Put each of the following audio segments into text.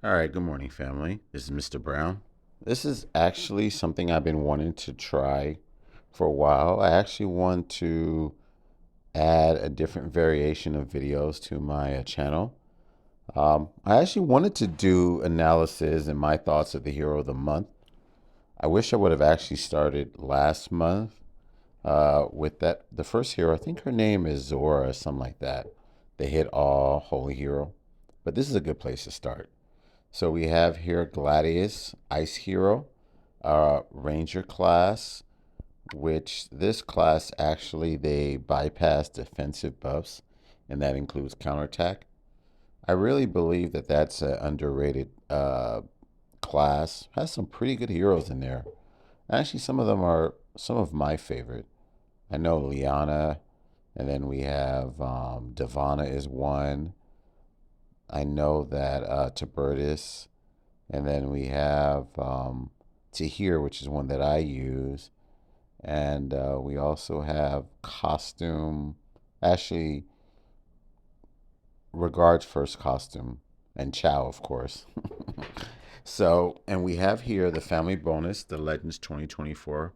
All right, good morning, family. This is Mr. Brown. This is actually something I've been wanting to try for a while. I actually want to add a different variation of videos to my channel. I actually wanted to do analysis and my thoughts of the hero of the month. I wish I would have actually started last month with that. The first hero, I think her name is Zora or something like that. The hit all holy hero. But this is a good place to start. So we have here Gladius, Ice Hero, Ranger class, which this class actually they bypass defensive buffs, and that includes counterattack. I really believe that that's an underrated class. Has some pretty good heroes in there. Actually, some of them are some of my favorite. I know Liana, and then we have Divana is one. I know that Tibertus. And then we have Tahir, which is one that I use. And we also have Costume, actually, Regards First Costume, and Chow, of course. So, and we have here the family bonus, the Legends 2024,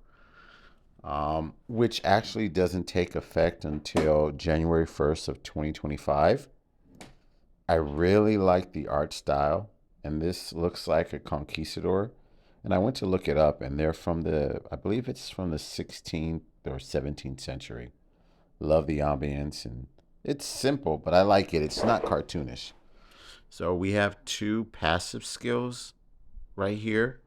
which actually doesn't take effect until January 1st of 2025. I really like the art style, and this looks like a conquistador. And I went to look it up, and they're from I believe it's from the 16th or 17th century. Love the ambience, and it's simple, but I like it. It's not cartoonish. So we have two passive skills right here.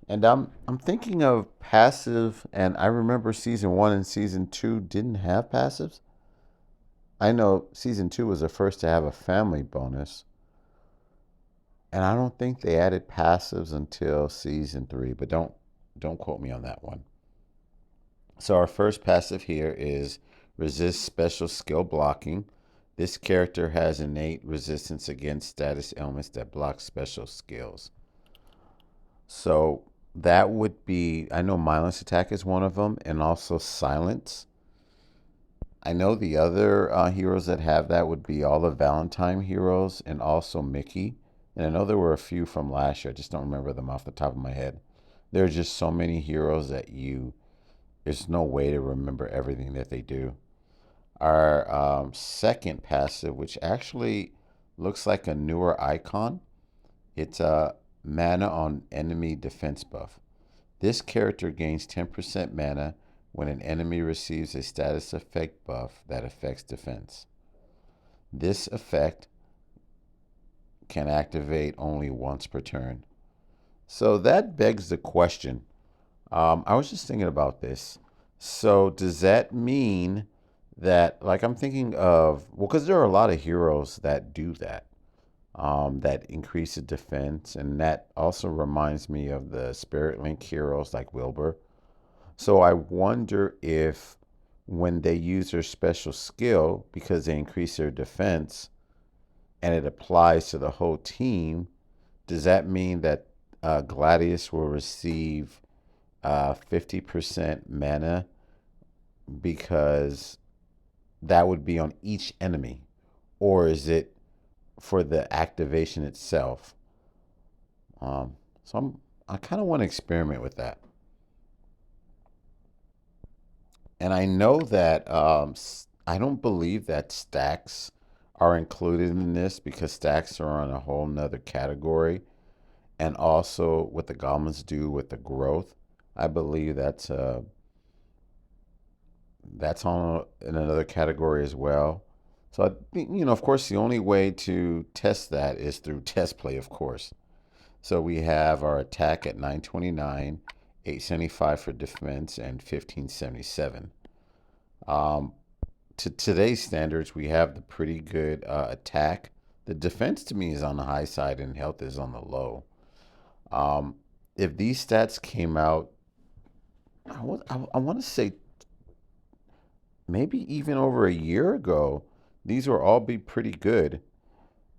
And I'm thinking of passive, and I remember season one and season two didn't have passives. I know season two was the first to have a family bonus. And I don't think they added passives until season three, but don't quote me on that one. So our first passive here is resist special skill blocking. This character has innate resistance against status elements that block special skills. So that would be, I know Mindless Attack is one of them, and also Silence. I know the other heroes that have that would be all the Valentine heroes and also Mickey. And I know there were a few from last year. I just don't remember them off the top of my head. There are just so many heroes that there's no way to remember everything that they do. Our second passive, which actually looks like a newer icon, it's a mana on enemy defense buff. This character gains 10% mana when an enemy receives a status effect buff that affects defense. This effect can activate only once per turn. So that begs the question. I was just thinking about this. So does that mean that, like, I'm thinking of, well, because there are a lot of heroes that do that, that increase the defense, and that also reminds me of the Spirit Link heroes like Wilbur. So I wonder if when they use their special skill because they increase their defense and it applies to the whole team, does that mean that Gladius will receive 50% mana because that would be on each enemy? Or is it for the activation itself? I kind of want to experiment with that. And I know that I don't believe that stacks are included in this because stacks are on a whole nother category. And also what the goblins do with the growth, I believe that's on in another category as well. So I think, of course, the only way to test that is through test play, of course. So we have our attack at 929, 875 for defense, and 1577. Um, to today's standards, we have the pretty good attack. The defense to me is on the high side and health is on the low. Um, if these stats came out, I want to say maybe even over a year ago, these will all be pretty good.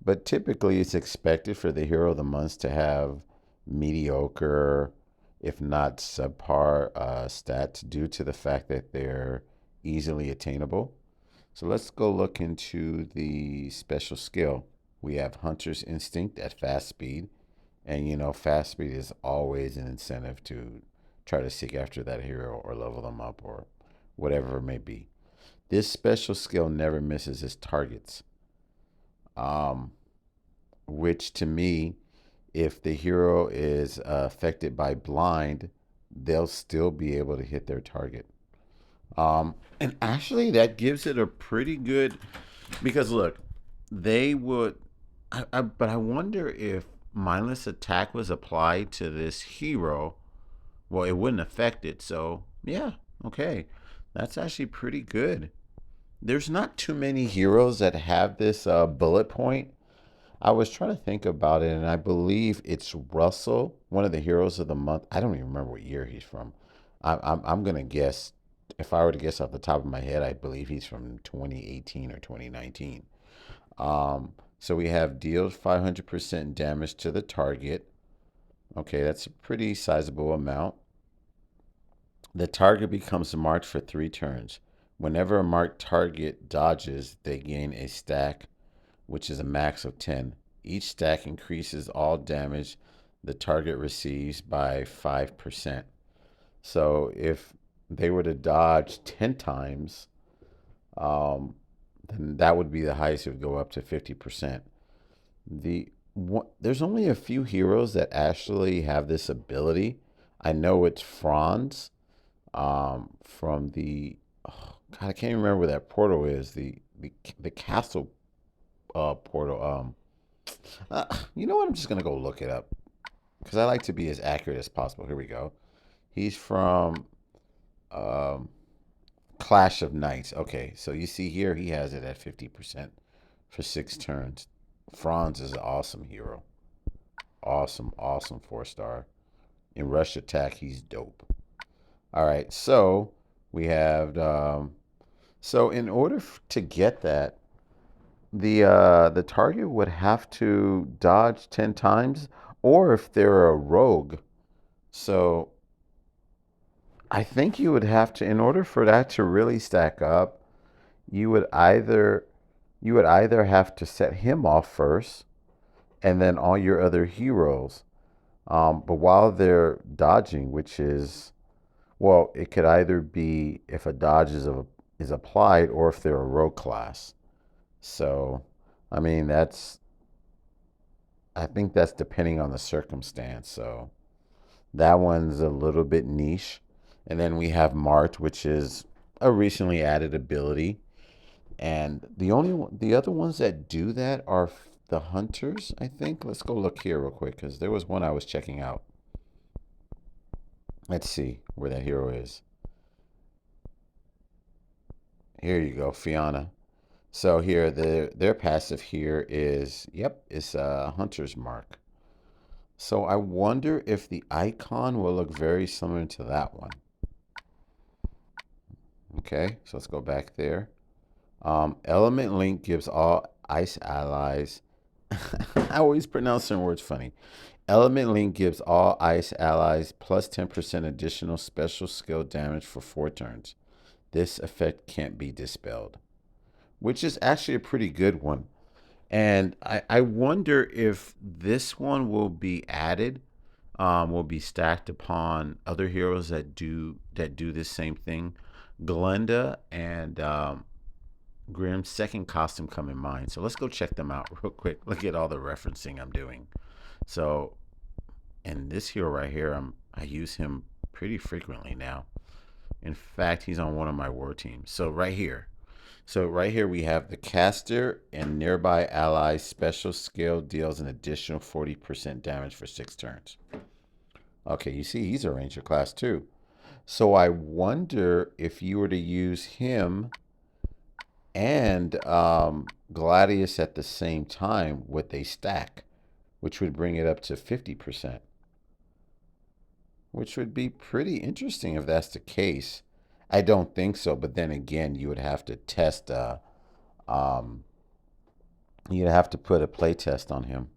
But typically, it's expected for the hero of the month to have mediocre, if not subpar, stats due to the fact that they're easily attainable. So let's go look into the special skill. We have Hunter's Instinct at fast speed. And fast speed is always an incentive to try to seek after that hero or level them up or whatever it may be. This special skill never misses its targets, um, which to me, if the hero is affected by blind, they'll still be able to hit their target. And actually, that gives it a pretty good because look, they would. But I wonder if mindless attack was applied to this hero. Well, it wouldn't affect it. So yeah, okay, that's actually pretty good. There's not too many heroes that have this bullet point. I was trying to think about it, and I believe it's Russell, one of the heroes of the month. I don't even remember what year he's from. I'm gonna guess. If I were to guess off the top of my head, I believe he's from 2018 or 2019. So we have deals 500% damage to the target. Okay, that's a pretty sizable amount. The target becomes marked for 3 turns. Whenever a marked target dodges, they gain a stack, which is a max of 10. Each stack increases all damage the target receives by 5%. So if they were to dodge 10 times, um, then that would be the highest. It would go up to 50%. There's only a few heroes that actually have this ability. I know it's Franz from the God, I can't even remember where that portal is. The castle portal. You know what? I'm just gonna go look it up because I like to be as accurate as possible. Here we go. He's from um, Clash of Knights. Okay, so you see here he has it at 50% for 6 turns. Franz is an awesome hero. Awesome, awesome 4-star. In rush attack, he's dope. All right, so we have so in order to get that, the target would have to dodge 10 times, or if they're a rogue. So I think you would have to, in order for that to really stack up, you would either you would either have to set him off first, and then all your other heroes. But while they're dodging, which is well, it could either be if a dodge is applied, or if they're a rogue class. So, I mean, I think that's depending on the circumstance. So that one's a little bit niche. And then we have Mart, which is a recently added ability. And the other ones that do that are the hunters, I think. Let's go look here real quick because there was one I was checking out. Let's see where that hero is. Here you go, Fiona. So here, their passive here is, yep, it's a hunter's mark. So I wonder if the icon will look very similar to that one. Okay, so let's go back there. Element Link gives all ice allies. I always pronounce certain words funny. Element Link gives all ice allies plus 10% additional special skill damage for 4 turns. This effect can't be dispelled, which is actually a pretty good one. And I wonder if this one will be added, will be stacked upon other heroes that do this same thing. Glenda and Grimm's second costume come in mind. So let's go check them out real quick. Look at all the referencing I'm doing. So, and this hero right here, I use him pretty frequently now. In fact, he's on one of my war teams. So right here we have the caster and nearby allies special skill deals an additional 40% damage for 6 turns. Okay, you see he's a ranger class too. So I wonder if you were to use him and Gladius at the same time, would they stack? Which would bring it up to 50%. Which would be pretty interesting if that's the case. I don't think so, but then again, you would have to test. Um, you'd have to put a play test on him.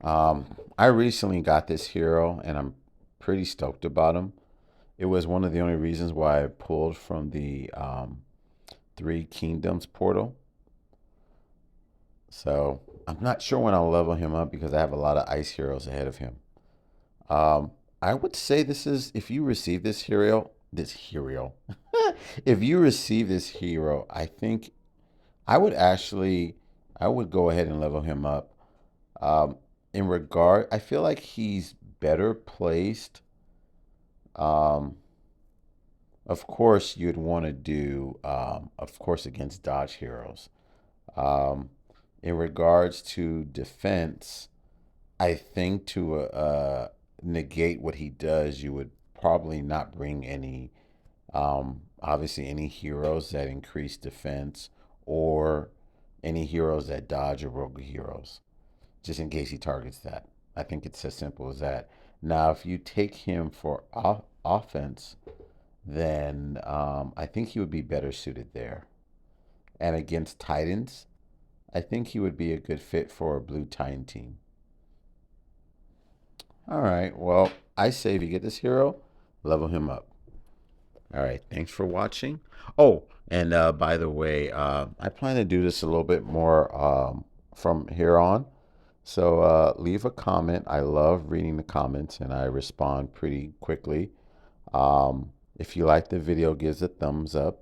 I recently got this hero, and I'm pretty stoked about him. It was one of the only reasons why I pulled from the Three Kingdoms portal. So I'm not sure when I'll level him up because I have a lot of ice heroes ahead of him. Um, I would say this is if you receive this hero, if you receive this hero, I think I would actually, I would go ahead and level him up. Um, in regard, I feel like he's better placed. Um, of course, you'd want to do, of course, against dodge heroes. Um, in regards to defense, I think to negate what he does, you would probably not bring any, obviously, any heroes that increase defense or any heroes that dodge or rogue heroes, just in case he targets that. I think it's as simple as that. Now, if you take him for offense, then I think he would be better suited there. And against Titans, I think he would be a good fit for a blue Titan team. All right. Well, I say if you get this hero, level him up. All right. Thanks for watching. Oh, and by the way, I plan to do this a little bit more from here on. So leave a comment. I love reading the comments and I respond pretty quickly. If you like the video, give us a thumbs up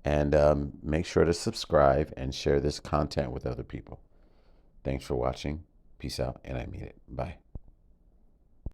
and make sure to subscribe and share this content with other people. Thanks for watching. Peace out, and I mean it. Bye.